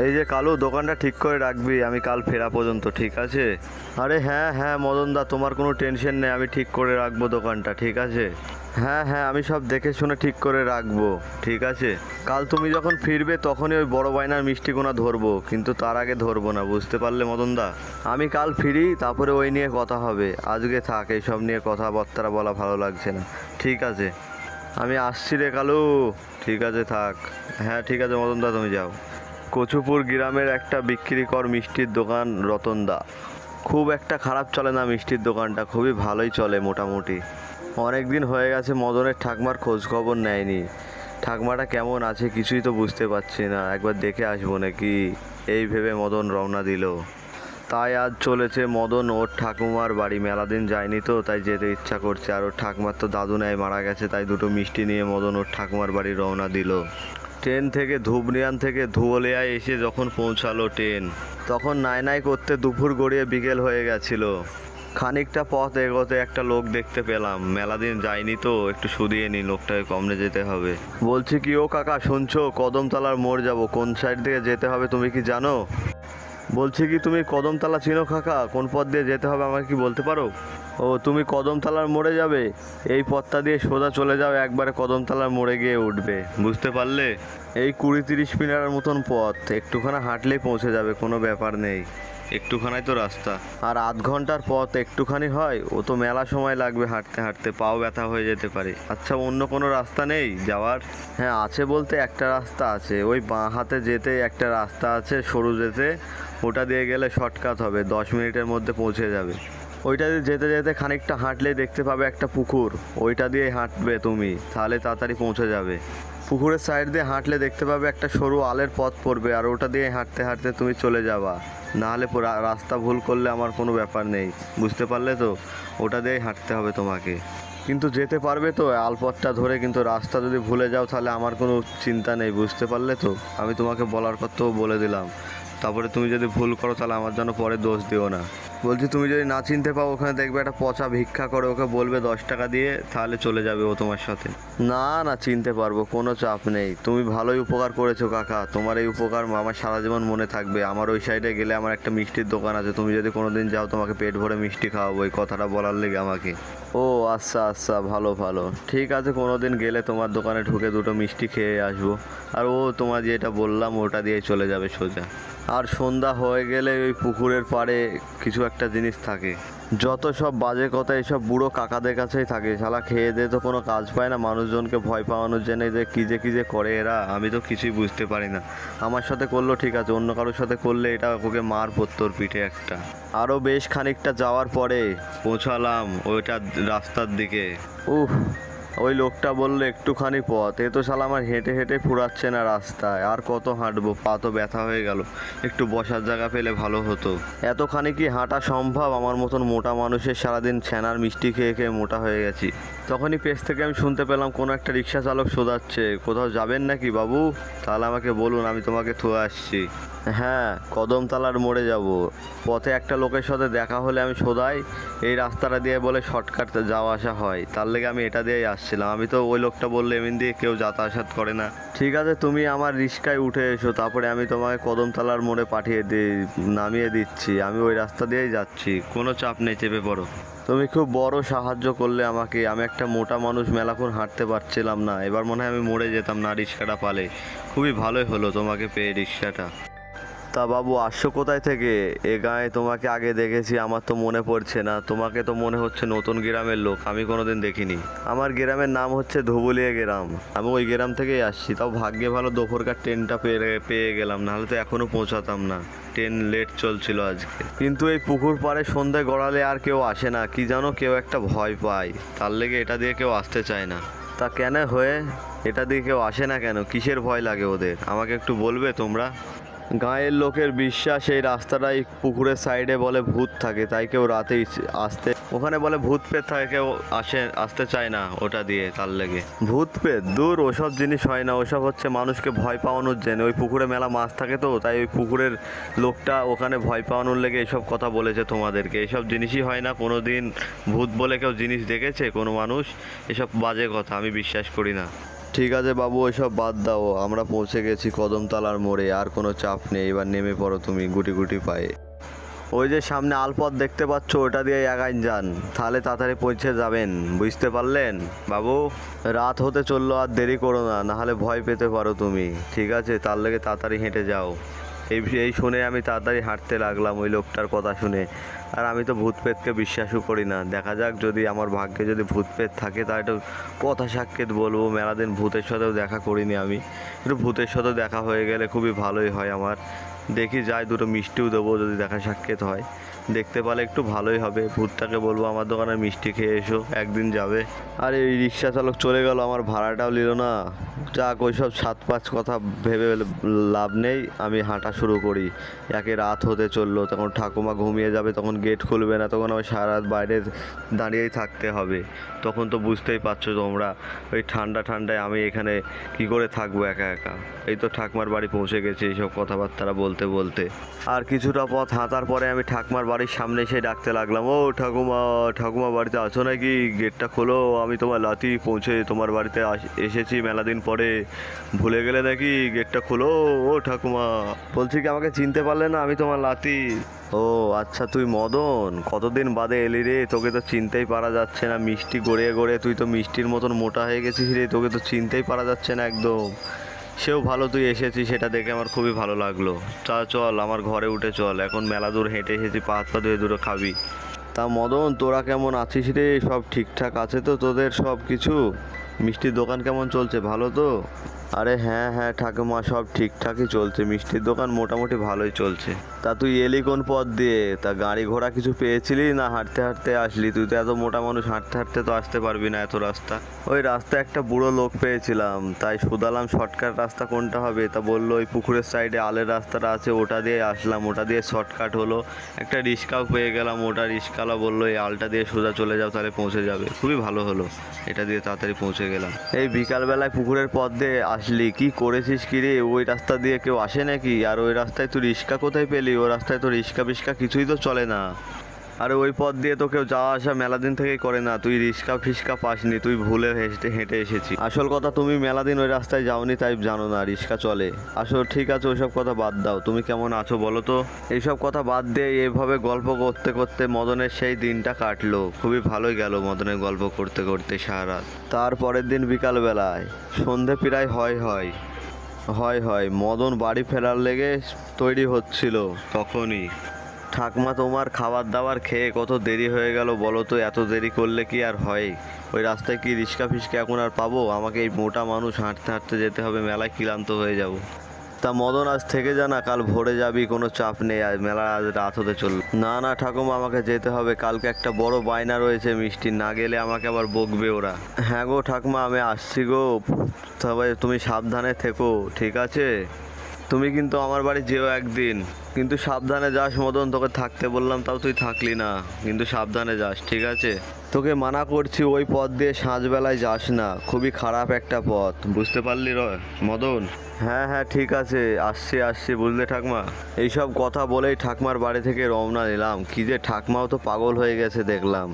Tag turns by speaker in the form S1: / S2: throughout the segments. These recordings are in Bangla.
S1: এই যে কালু, দোকানটা ঠিক করে রাখবি, আমি কাল ফেরা পর্যন্ত, ঠিক আছে? আরে হ্যাঁ হ্যাঁ মদন দা, তোমার কোনো টেনশন নেই, আমি ঠিক করে রাখবো দোকানটা, ঠিক আছে? হ্যাঁ হ্যাঁ, আমি সব দেখে শুনে ঠিক করে রাখবো, ঠিক আছে? কাল তুমি যখন ফিরবে তখনই ওই বড় বাইনার মিষ্টিগুনা ধরবো, কিন্তু তার আগে ধরবো না, বুঝতে পারলে মদন দা? আমি কাল ফিরি, তারপরে ওই নিয়ে কথা হবে। আজকে থাক, এইসব নিয়ে কথাবার্তা বলা ভালো লাগছে না, ঠিক আছে? আমি আসছি রে কালু। ঠিক আছে, থাক। হ্যাঁ ঠিক আছে মদন দা, তুমি যাও। কচুপুর গ্রামের একটা বিক্রিকর মিষ্টির দোকান রতনদা। খুব একটা খারাপ চলে না মিষ্টির দোকানটা, খুবই ভালোই চলে মোটামুটি। অনেক দিন হয়ে গেছে মদনের ঠাকমার খোঁজ খবর নেয়নি। ঠাকমাটা কেমন আছে কিছুই তো বুঝতে পারছি না, একবার দেখে আসবো নাকি, এই ভেবে মদন রওনা দিল। তাই আজ চলেছে মদন ওর ঠাকুমার বাড়ি, মেলা দিন যায়নি তো, তাই যেতে ইচ্ছা করছে। আর ওর ঠাকুমার তো দাদু নাই, মারা গেছে, তাই দুটো মিষ্টি নিয়ে মদন ওর ঠাকুমার বাড়ি রওনা দিল। ট্রেন থেকে ধুবনিয়ান থেকে ধুবলিয়ায় এসে যখন পৌঁছালো ট্রেন, তখন নাই নাই করতে দুপুর গড়িয়ে বিকেল হয়ে গেছিল। খানিকটা পথ এগোতে একটা লোক দেখতে পেলাম, মেলা দিন যায়নি তো, একটু শুধিয়ে নি, লোকটাকে কমনে যেতে হবে। বলছি কি ও কাকা, শুনছো? কদমতলার মোড় যাব, কোন সাইড দিয়ে যেতে হবে তুমি কি জানো? বলছি কি তুমি কদমতলা চিনো কাকা? কোন পথ দিয়ে যেতে হবে আমাকে কি বলতে পারো? ও, তুমি কদমতলার মোড়ে যাবে? এই পথটা দিয়ে সোজা চলে যাও, একবারে কদমতলার মোড়ে গিয়ে উঠবে, বুঝতে পারলে? এই 20-30 মিনিটের মতন পথ, একটুখানি হাঁটলেই পৌঁছে যাবে, কোনো ব্যাপার নেই। একটুখানাই তো রাস্তা, আর আধ ঘন্টার পথ একটুখানি হয়? ও তো মেলা সময় লাগবে, হাঁটতে হাঁটতে পাও ব্যথা হয়ে যেতে পারে। আচ্ছা, অন্য কোনো রাস্তা নেই যাওয়ার? হ্যাঁ আছে বলতে একটা রাস্তা আছে, ওই বাঁ হাতে যেতে একটা রাস্তা আছে সরু যেতে, ওটা দিয়ে গেলে শর্টকাট হবে, 10 মিনিটের মধ্যে পৌঁছে যাবে। ওইটা দিয়ে যেতে যেতে খানিকটা হাঁটলেই দেখতে পাবে একটা পুকুর, ওইটা দিয়েই হাঁটবে তুমি, তাহলে তাড়াতাড়ি পৌঁছে যাবে। পুকুরের সাইড দিয়ে হাঁটলে দেখতে পাবে একটা সরু আলের পথ পড়বে, আর ওটা দিয়ে হাঁটতে হাঁটতে তুমি চলে যাবা। নাহলে রাস্তা ভুল করলে আমার কোনো ব্যাপার নেই, বুঝতে পারলে তো? ওটা দিয়েই হাঁটতে হবে তোমাকে, কিন্তু যেতে পারবে তো আলপথটা ধরে? কিন্তু রাস্তা যদি ভুলে যাও তাহলে আমার কোনো চিন্তা নেই, বুঝতে পারলে তো? আমি তোমাকে বলার কথাও বলে দিলাম, তারপরে তুমি যদি ভুল করো তাহলে আমার জন্য পরে দোষ দিও না। বলছি তুমি যদি না চিনতে পাও, ওখানে দেখবে একটা পচা ভিক্ষা করে, ওকে বলবে 10 টাকা দিয়ে, তাহলে চলে যাবে ও তোমার সাথে। না না, চিনতে পারবো, কোনো চাপ নেই। তুমি ভালোই উপকার করেছো কাকা, তোমার এই উপকার আমার সারা জীবন মনে থাকবে। আমার ওই সাইডে গেলে আমার একটা মিষ্টির দোকান আছে, তুমি যদি কোনোদিন যাও তোমাকে পেট ভরে মিষ্টি খাওয়াবো, এই কথাটা বলার লেগে আমাকে। ও আচ্ছা আচ্ছা, ভালো ভালো, ঠিক আছে, কোনো দিন গেলে তোমার দোকানে ঢুকে দুটো মিষ্টি খেয়ে আসবো। আর ও তোমার যেটা বললাম ওটা দিয়ে চলে যাবে সোজা। আর সন্ধ্যা হয়ে গেলে ওই পুকুরের পাড়ে কিছু একটা জিনিস থাকে, যত সব বাজে কথা এইসব বুড়ো কাকাদের কাছেই থাকে। শালা খেয়ে দিয়ে তো কোনো কাজ পায় না, মানুষজনকে ভয় পাওয়ানোর জন্য যে কী যে করে এরা, আমি তো কিছুই বুঝতে পারি না। আমার সাথে করলো ঠিক আছে, অন্য কারোর সাথে করলে এটা ওকে মার পড়তো পিঠে একটা। আরও বেশ খানিকটা যাওয়ার পরে পৌঁছালাম ওইটা রাস্তার দিকে। উফ, ওই লোকটা বললো একটুখানি পথ, এ তো শালা আমার হেঁটে হেঁটে ফুরাচ্ছে না রাস্তায়, আর কত হাঁটবো, পা তো ব্যথা হয়ে গেল, একটু বসার জায়গা পেলে ভালো হতো। এতখানি কি হাঁটা সম্ভব? আমার মতন মোটা মানুষের সারাদিন ছানার মিষ্টি খেয়ে খেয়ে মোটা হয়ে গেছি। তখনই পেছ থেকে আমি শুনতে পেলাম কোনো একটা রিক্সা চালক শোধাচ্ছে, কোথাও যাবেন নাকি বাবু? তাহলে আমাকে বলুন, আমি তোমাকে থুয়ে আসছি। হ্যাঁ, কদমতলার মোড়ে যাব। পথে একটা লোকের সাথে দেখা হলে আমি শোধাই, এই রাস্তাটা দিয়ে বলে শর্টকাট যাওয়া আসা হয়, তার লেগে আমি এটা দিয়েই আসছিলাম। আমি তো ওই লোকটা বললে এমনি দিয়ে কেউ যাতায়াত করে না। ঠিক আছে, তুমি আমার রিক্সায় উঠে এসো, তারপরে আমি তোমাকে কদমতলার মোড়ে নামিয়ে দিচ্ছি। আমি ওই রাস্তা দিয়েই যাচ্ছি, কোনো চাপ নেই, চেপে পড়ো। তুমি খুব বড় সাহায্য করলে আমাকে, আমি একটা মোটা মানুষ, মেলাক্ষণ হাঁটতে পারছিলাম না, এবার মনে হয় আমি মরে যেতাম না রিক্সাটা পালে। খুবই ভালোই হলো তোমাকে পেয়ে রিক্সাটা। তা বাবু, আসছো কোথায় থেকে? এ গায়ে তোমাকে আগে দেখেছি, আমার তো মনে পড়ছে না। তোমাকে তো মনে হচ্ছে নতুন গ্রামের লোক, আমি কোনোদিন দেখিনি। আমার গ্রামের নাম হচ্ছে ধুবুলিয়া গ্রাম, আমি ওই গ্রাম থেকেই আসছি। তাও ভাগ্যে ভালো দুপুরকার ট্রেনটা পেয়ে গেলাম, নাহলে তো এখনও পৌঁছাতাম না, ট্রেন লেট চলছিল আজকে। কিন্তু এই পুকুর পাড়ে সন্ধে গড়ালে আর কেউ আসে না, কি জানো, কেউ একটা ভয় পায়, তার লেগে এটা দিয়ে কেউ আসতে চায় না। তা কেন হয়ে এটা দিয়ে কেউ আসে না কেন? কিসের ভয় লাগে ওদের, আমাকে একটু বলবে তোমরা? গাঁয়ের লোকের বিশ্বাস এই রাস্তাটাই পুকুরের সাইডে বলে ভূত থাকে, তাই কেউ রাতে আসতে, ওখানে বলে ভূত পেত থাকে, কেউ আসতে চায় না ওটা দিয়ে, তার লেগে। ভূত পেত দূর, ওসব জিনিস হয় না, ওসব হচ্ছে মানুষকে ভয় পাওয়ানোর জন্য। ওই পুকুরে মেলা মাছ থাকে তো, তাই ওই পুকুরের লোকটা ওখানে ভয় পাওয়ানোর লেগে এইসব কথা বলেছে তোমাদেরকে। এইসব জিনিসই হয় না কোনো দিন, ভূত বলে কেউ জিনিস দেখেছে কোনো মানুষ? এসব বাজে কথা, আমি বিশ্বাস করি না। ঠিক আছে বাবু, ওইসব বাদ দাও, আমরা পৌঁছে গেছি কদমতলার মোড়ে, আর কোনো চাপ নেই। এবার নেমে পড়ো তুমি গুটি গুটি পায়ে। ওই যে সামনে আলপথ দেখতে পাচ্ছ, ওটা দিয়ে এগাইন যান, তাহলে তাড়াতাড়ি পৌঁছে যাবেন, বুঝতে পারলেন বাবু? রাত হতে চললো, আর দেরি করো না, নাহলে ভয় পেতে পারো তুমি, ঠিক আছে? তার লেগে তাড়াতাড়ি হেঁটে যাও। এই শুনে আমি তাড়াতাড়ি হাঁটতে লাগলাম ওই লোকটার কথা শুনে। আর আমি তো ভূত প্রেতকে বিশ্বাসও করি না, দেখা যাক যদি আমার ভাগ্যে যদি ভূত প্রেত থাকে তা একটু কথা সাক্ষাৎ বলবো। মেলা দিন ভূতের সাথেও দেখা করিনি আমি, একটু ভূতের সাথেও দেখা হয়ে গেলে খুবই ভালোই হয় আমার। দেখি যাই, দুটো মিষ্টিও দেবো যদি দেখা সাক্ষাৎ হয়, দেখতে পেলে একটু ভালোই হবে। ভূতটাকে বলবো আমার দোকানে মিষ্টি খেয়ে এসো, একদিন যাবে। আর এই রিক্সা চালক চলে গেল, আমার ভাড়াটাও নিল না। যাক, ওইসব 7-5 কথা ভেবে লাভ নেই, আমি হাঁটা শুরু করি। একে রাত হতে চললো, তখন ঠাকুমা ঘুমিয়ে যাবে, তখন গেট খুলবে না, তখন আমার সারা রাত বাইরে দাঁড়িয়েই থাকতে হবে। তখন তো বুঝতেই পারছো তোমরা, ওই ঠান্ডায় আমি এখানে কি করে থাকবো একা একা। এই তো ঠাকুমার বাড়ি পৌঁছে গেছি এইসব কথাবার্তা বলতে বলতে। আর কিছুটা পথ হাঁটার পরে আমি ঠাকুমার বাড়ির সামনে এসে ডাকতে লাগলাম, ও ঠাকুমা, ঠাকুমা বাড়িতে আছো নাকি? গেটটা খোলো, আমি তোমার লাতি পৌঁছে তোমার বাড়িতে এসেছি মেলা দিন পরে, ভুলে গেলে নাকি? গেটটা খোলো ও ঠাকুমা। বলছি কি আমাকে চিনতে পারলে না? আমি তোমার লাতি। ও আচ্ছা, তুই মদন, কতদিন বাদে এলি রে, তোকে তো চিনতেই পারা যাচ্ছে না। মিষ্টি গড়িয়ে গড়িয়ে তুই তো মিষ্টির মতন মোটা হয়ে গেছিস রে, তোকে তো চিনতেই পারা যাচ্ছে না একদম। সেও ভালো তুই এসেছিস, সেটা দেখে আমার খুবই ভালো লাগলো। চল আমার ঘরে উঠে চল, এখন মেলা দূর হেঁটে এসেছি, পা হাত পা ধুয়ে দুটো খাবি। তা মদন, তোরা কেমন আছিস রে? সব ঠিকঠাক আছে তো তোদের সব কিছু? মিষ্টির দোকান কেমন চলছে, ভালো তো? আরে হ্যাঁ হ্যাঁ ঠাকুমা, সব ঠিকঠাকই চলছে, মিষ্টির দোকান মোটামুটি ভালোই চলছে। তা তুই এলি কোন পথ দিয়ে? তা গাড়ি ঘোড়া কিছু পেয়েছিলি না হাঁটতে হাঁটতে আসলি? তুই তো এত মোটা মানুষ, হাঁটতে হাঁটতে তো আসতে পারবি না এত রাস্তা। ওই রাস্তায় একটা বুড়ো লোক পেয়েছিলাম, তাই শুধালাম শর্টকাট রাস্তা কোনটা হবে। তা বললো ওই পুকুরের সাইডে আলের রাস্তাটা আছে, ওটা দিয়ে আসলাম, ওটা দিয়ে শর্টকাট হলো। একটা রিক্সাও পেয়ে গেলাম, ওটা রিক্সাওয়ালা বললো এই আলটা দিয়ে সোজা চলে যাও, তাহলে পৌঁছে যাবে। খুবই ভালো হলো, এটা দিয়ে তাড়াতাড়ি পৌঁছে গেলাম। এই বিকালবেলায় পুকুরের পথ দিয়ে আসলি, কি করেছিস কি রে? ওই রাস্তা দিয়ে কেউ আসে নাকি? আর ওই রাস্তায় তুই রিক্সা কোথায় পেলি? ওই রাস্তায় তো রিক্সা ফিস্কা কিছুই তো চলে না। আরে ওই পথ দিয়ে তো কেউ যাওয়া আসা মেলা দিন থেকেই করে না, তুই রিক্সা ফিস্কা পাসনি, তুই ভুলে হেঁটে হেঁটে এসেছি। আসল কথা, তুমি মেলা দিন ওই রাস্তায় যাওনি তাই জানো না রিক্সা চলে। আসো, ঠিক আছে, ওইসব কথা বাদ দাও, তুমি কেমন আছো বলো তো? এইসব কথা বাদ দিয়ে এইভাবে গল্প করতে করতে মদনের সেই দিনটা কাটলো। খুবই ভালোই গেল মদনের গল্প করতে করতে সারা রাত। তারপরের দিন বিকালবেলায় সন্ধে প্রায় হয় মদন বাড়ি ফেরার লেগে তৈরি হচ্ছিল, তখনই ঠাকমা তোমার খাবার দাবার খেয়ে কত দেরি হয়ে গেল বলো তো? এত দেরি করলে কি আর হয়? ওই রাস্তায় কি রিক্সা ফিস্কা এখন আর পাবো? আমাকে এই মোটা মানুষ হাঁটতে হাঁটতে যেতে হবে, মেলায় ক্লান্ত হয়ে যাব। তা মদন আজ থেকে জানা, কাল ভোরে যাবি, কোনো চাপ নেই, আজ মেলা আজ রাত হতে চলল। না না ঠাকুমা, আমাকে যেতে হবে, কালকে একটা বড় বায়না রয়েছে মিষ্টি, না গেলে আমাকে আবার বকবে ওরা। হ্যাঁ গো ঠাকুমা, আমি আসছি গো, তবে তুমি সাবধানে থেকো, ঠিক আছে? তুমি কিন্তু আমার বাড়ি যেও একদিন, কিন্তু সাবধানে যাস মদন, তোকে থাকতে বললাম তাও তুই থাকলি না, কিন্তু সাবধানে যাস, ঠিক আছে? তোকে মানা করছি, ওই পথ দিয়ে সাঁঝবেলায় যাস না, খুবই খারাপ একটা পথ, বুঝতে পারলি মদন? হ্যাঁ হ্যাঁ ঠিক আছে, আসছি বুঝলে ঠাকমা। এইসব কথা বলেই ঠাকমার বাড়ি থেকে রওনা নিলাম। কি যে ঠাকমাও তো পাগল হয়ে গেছে দেখলাম,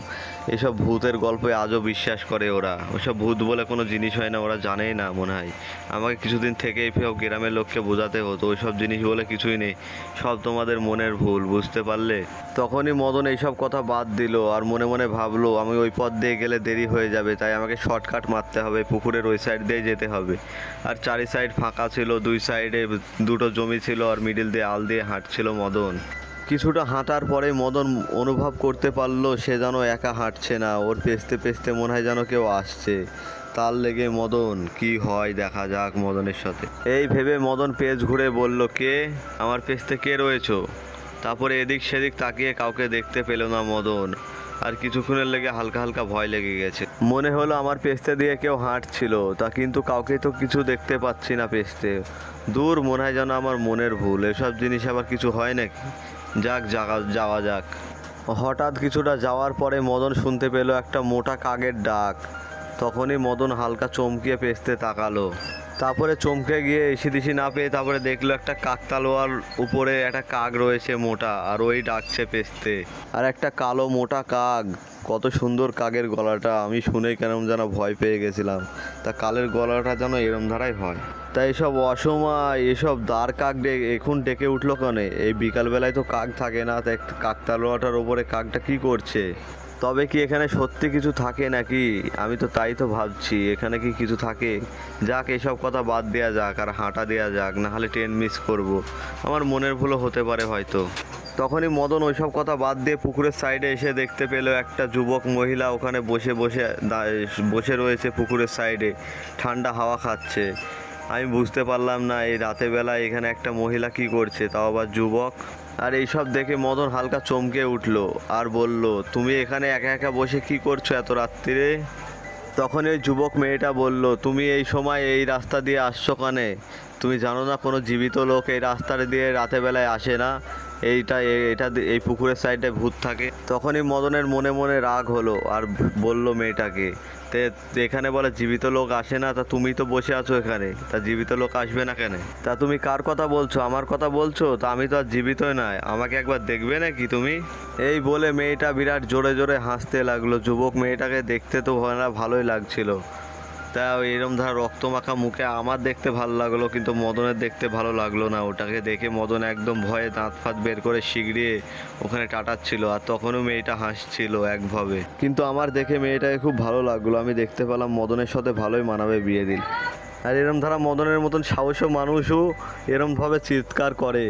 S1: এসব ভূতের গল্পে আজও বিশ্বাস করে ওরা। ওসব ভূত বলে কোনো জিনিস হয় না, ওরা জানেই না মনে হয়। আমাকে কিছুদিন থেকেই সব গ্রামের লোককে বোঝাতে হতো ওইসব জিনিস বলে কিছুই নেই, সব তোমাদের মনের ভুল, বুঝতে পারলে? তখনই মদন এইসব কথা বাদ দিল, আর মনে মনে ভাবলো আমি ওই পথ দিয়ে গেলে দেরি হয়ে যাবে, তাই আমাকে শর্টকাট মারতে হবে, পুকুরের ওই সাইড দিয়ে যেতে হবে। আর চারি সাইড ফাঁকা ছিল, দুই সাইডে দুটো জমি ছিল, আর মিডিল দিয়ে আল দিয়ে হাঁটছিল মদন। কিছুটা হাঁটার পরে মদন অনুভব করতে পারলো সে যেন একা হাঁটছে না, ওর পেছতে পেছতে মনে হয় যেন কেউ আসছে। তার লেগে মদন কি হয় দেখা যাক মদনের সাথে। এই ভেবে মদন পেছ ঘুরে বলল, কে? আমার পেছতে কে রয়েছো? তারপরে এদিক সেদিক তাকিয়ে কাউকে দেখতে পেল না মদন, আর কিছুক্ষণের লেগে হালকা হালকা ভয় লেগে গেছে। মনে হলো আমার পেছতে দিয়ে কেউ হাঁটছিল, তা কিন্তু কাউকে তো কিছু দেখতে পাচ্ছি না পেছতে। দূর, মনে হয় যেন আমার মনের ভুল, এসব জিনিস আবার কিছু হয় নাকি? যাক, যাওয়া যাক। হঠাৎ কিছুটা যাওয়ার পরে মদন শুনতে পেল একটা মোটা কাকের ডাক। তখনই মদন হালকা চমকিয়ে পেছতে তাকালো। তারপরে চমকে গিয়ে এসি দিশি না পেয়ে তারপরে দেখলো একটা কাকতালোয়ার উপরে একটা কাক রয়েছে মোটা, আর ওই ডাকছে পেস্তে। আর একটা কালো মোটা কাক, কত সুন্দর কাকের গলাটা, আমি শুনেই কেমন যেন ভয় পেয়ে গেছিলাম। তা কালের গলাটা যেন এরম ধারাই হয়। তাই এসব অসময় এসব দাঁড় কাক এখন ডেকে উঠলো কেন? এই বিকালবেলায় তো কাক থাকে না, তাই কাকতালোয়াটার ওপরে কাকটা কি করছে? তবে কি এখানে সত্যি কিছু থাকে নাকি? আমি তো তাই তো ভাবছি, এখানে কি কিছু থাকে? যাক, এসব কথা বাদ দেওয়া যাক আর হাঁটা দেওয়া যাক, নাহলে ট্রেন মিস করব। আমার মনের ভুলও হতে পারে হয়তো। তখনই মদন ওইসব কথা বাদ দিয়ে পুকুরের সাইডে এসে দেখতে পেল একটা যুবক মহিলা ওখানে বসে বসে বসে রয়েছে পুকুরের সাইডে, ঠান্ডা হাওয়া খাচ্ছে। আমি বুঝতে পারলাম না এই রাতের বেলায় এখানে একটা মহিলা কি করছে, তাও আবার যুবক। আর এইসব দেখে মদন হালকা চমকে উঠলো আর বলল, তুমি এখানে একা একা বসে কি করছো এত রাত্রিরে? তখন ওই যুবক মেয়েটা বলল, তুমি এই সময় এই রাস্তা দিয়ে আসছো কানে? তুমি জানো না কোনো জীবিত লোক এই রাস্তাটা দিয়ে রাতের বেলায় আসে না? এটা এই পুকুরের সাইডে ভূত থাকে। তখনই মদনের মনে মনে রাগ হলো আর বলল মেয়েটাকে, এখানে বলে জীবিত লোক আসে না, তা তুমি তো বসে আছো এখানে, তা জীবিত লোক আসবে না কেন? তা তুমি কার কথা বলছো? আমার কথা বলছো? তা আমি তো আর জীবিতই নয়, আমাকে একবার দেখবে নাকি তুমি? এই বলে মেয়েটা বিরাট জোরে জোরে হাসতে লাগলো। যুবক মেয়েটাকে দেখতে তো ভালোই লাগছিল, তা এরম ধারা রক্তমাখা মুখে আমার দেখতে ভালো লাগলো, কিন্তু মদনের দেখতে ভালো লাগলো না। ওটাকে দেখে মদন একদম ভয়ে দাঁত ফাঁত বের করে শিগড়িয়ে ওখানে টাটাচ্ছিল, আর তখনও মেয়েটা হাসছিল একভাবে। কিন্তু আমার দেখে মেয়েটাকে খুব ভালো লাগলো, আমি দেখতে পেলাম মদনের সাথে ভালোই মানাবে বিয়ে দিল। আর এরম ধারা মদনের মতন সাহসী মানুষও এরমভাবে চিৎকার করে,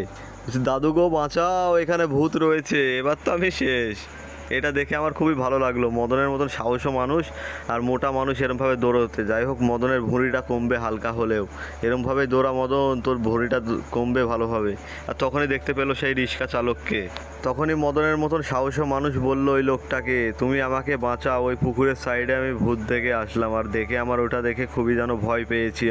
S1: দাদু গো বাঁচাও, এখানে ভূত রয়েছে, এবার তো আমি শেষ। এটা দেখে আমার খুবই ভালো লাগলো, মদনের মতন সাহসী মানুষ আর মোটা মানুষ এরমভাবে দৌড়োতে। যাই হোক, মদনের ভুঁড়িটা কমবে হালকা হলেও, এরমভাবে দৌড়া মদন, তোর ভুঁড়িটা কমবে ভালোভাবে। আর তখনই দেখতে পেলো সেই রিক্সা চালককে। তখনই মদনের মতন সাহসী মানুষ বলল ওই লোকটাকে, তুমি আমাকে বাঁচাও, ওই পুকুরের সাইডে আমি ভূত দেখে আসলাম, আর দেখে আমার ওটা দেখে খুবই যেন ভয় পেয়েছি।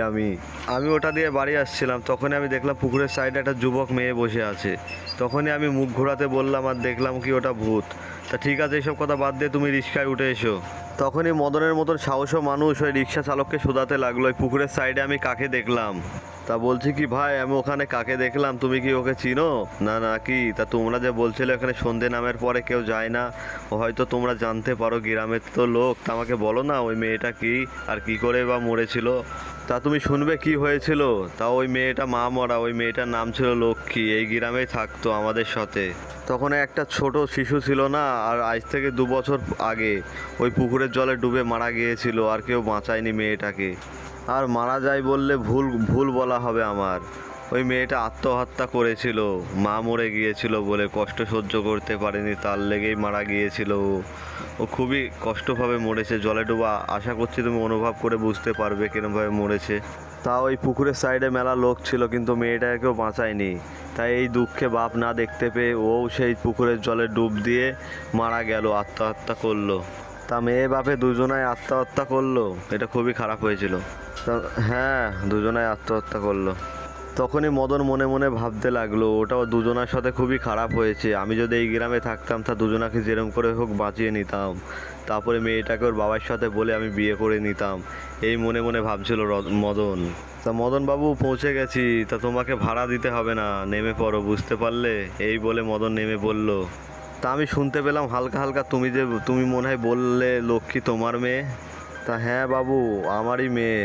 S1: আমি ওটা দিয়ে বাড়ি আসছিলাম, তখনই আমি দেখলাম পুকুরের সাইডে একটা যুবক মেয়ে বসে আছে। তখনই আমি মুখ ঘোরাতে বললাম আর দেখলাম কি ওটা ভূত। তা ঠিক আছে, এইসব কথা বাদ দিয়ে তুমি রিক্সায় উঠে এসো। তখনই মদনের মতন সাহসী মানুষ ওই রিক্সা চালককে শোধাতে লাগলো, ওই পুকুরের সাইডে আমি কাকে দেখলাম? তা বলছি কি ভাই, আমি ওখানে কাকে দেখলাম, তুমি কি ওকে চিনো না নাকি? তা তোমরা যে বলছিলে এখানে সন্ধে নামের পরে কেউ যায় না, হয়তো তোমরা জানতে পারো, গ্রামের তো লোক, তা আমাকে বলো না ওই মেয়েটা কি আর কি করে বা মরেছিল? তা তুমি শুনবে কি হয়েছিল। তা ওই মেয়েটা মা মরা, ওই মেয়েটার নাম ছিল লক্ষ্মী, এই গ্রামেই থাকতো আমাদের সাথে। তখন একটা ছোট শিশু ছিল না, আর আজ থেকে 2 বছর আগে ওই পুকুরের জলে ডুবে মারা গিয়েছিল, আর কেউ বাঁচায়নি মেয়েটাকে। আর মারা যায় বললে ভুল বলা হবে আমার, ওই মেয়েটা আত্মহত্যা করেছিল, মা মরে গিয়েছিল বলে, কষ্ট সহ্য করতে পারেনি, তার লেগেই মারা গিয়েছিল। ও খুবই কষ্টভাবে মরেছে, জলে ডুবা। আশা করছি তুমি অনুভব করে বুঝতে পারবে কিরমভাবে মরেছে। তা ওই পুকুরের সাইডে মেলা লোক ছিল, কিন্তু মেয়েটাকে কেউ বাঁচায়নি। তাই এই দুঃখে বাপ না দেখতে পেয়ে ও সেই পুকুরের জলে ডুব দিয়ে মারা গেল, আত্মহত্যা করলো। তা মেয়ে বাপে দুজনাই আত্মহত্যা করলো, এটা খুবই খারাপ হয়েছিল। হ্যাঁ, দুজনাই আত্মহত্যা করলো। তখনই মদন মনে মনে ভাবতে লাগলো, ওটাও দুজনার সাথে খুবই খারাপ হয়েছে, আমি যদি এই গ্রামে থাকতাম তা দুজনাকে যেরম করে হোক বাঁচিয়ে নিতাম, তারপরে মেয়েটাকে ওর বাবার সাথে বলে আমি বিয়ে করে নিতাম, এই মনে মনে ভাবছিল মদন। তা মদন বাবু পৌঁছে গেছি, তা তোমাকে ভাড়া দিতে হবে না, নেমে পড়ো, বুঝতে পারলে? এই বলে মদন নেমে পড়ল। তা আমি শুনতে পেলাম হালকা হালকা তুমি মনে হয় বললে লক্ষ্মী তোমার মেয়ে? তা হ্যাঁ বাবু, আমারই মেয়ে।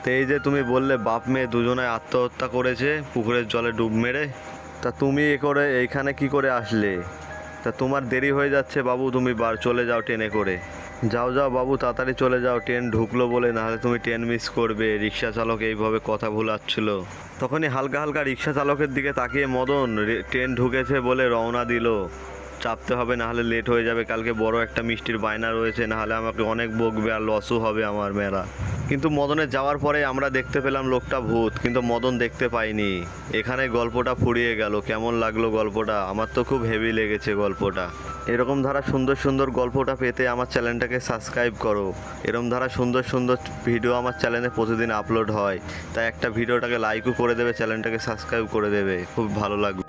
S1: তো এই যে তুমি বললে বাপ মেয়ে দুজনে আত্মহত্যা করেছে পুকুরের জলে ডুব মেরে, তা তুমি এইখানে কি করে আসলে? তা তোমার দেরি হয়ে যাচ্ছে বাবু, তুমি চলে যাও ট্রেনে করে। যাও যাও বাবু, তাড়াতাড়ি চলে যাও, ট্রেন ঢুকলো বলে, নাহলে তুমি ট্রেন মিস করবে। রিক্সা চালক এইভাবে কথা ভুলাচ্ছিল। তখনই হালকা হালকা রিক্সা চালকের দিকে তাকিয়ে মদন ট্রেন ঢুকেছে বলে রওনা দিল। চাপতে হবে, নাহলে লেট হয়ে যাবে, কালকে বড় একটা মিষ্টির বায়না রয়েছে, নাহলে আমাকে অনেক বকবে আর লসও হবে আমার মেলা। কিন্তু মদনের যাওয়ার পরে আমরা দেখতে পেলাম লোকটা ভূত, কিন্তু মদন দেখতে পাইনি। এখানে গল্পটা ফুরিয়ে গেল। কেমন লাগলো গল্পটা? আমার তো খুব হেভি লেগেছে গল্পটা। এরকম ধারা সুন্দর সুন্দর গল্পটা পেতে আমার চ্যানেলটাকে সাবস্ক্রাইব করো। এরকম ধারা সুন্দর সুন্দর ভিডিও আমার চ্যানেলে প্রতিদিন আপলোড হয়, তাই একটা ভিডিওটাকে লাইকও করে দেবে, চ্যানেলটাকে সাবস্ক্রাইব করে দেবে, খুব ভালো লাগবে।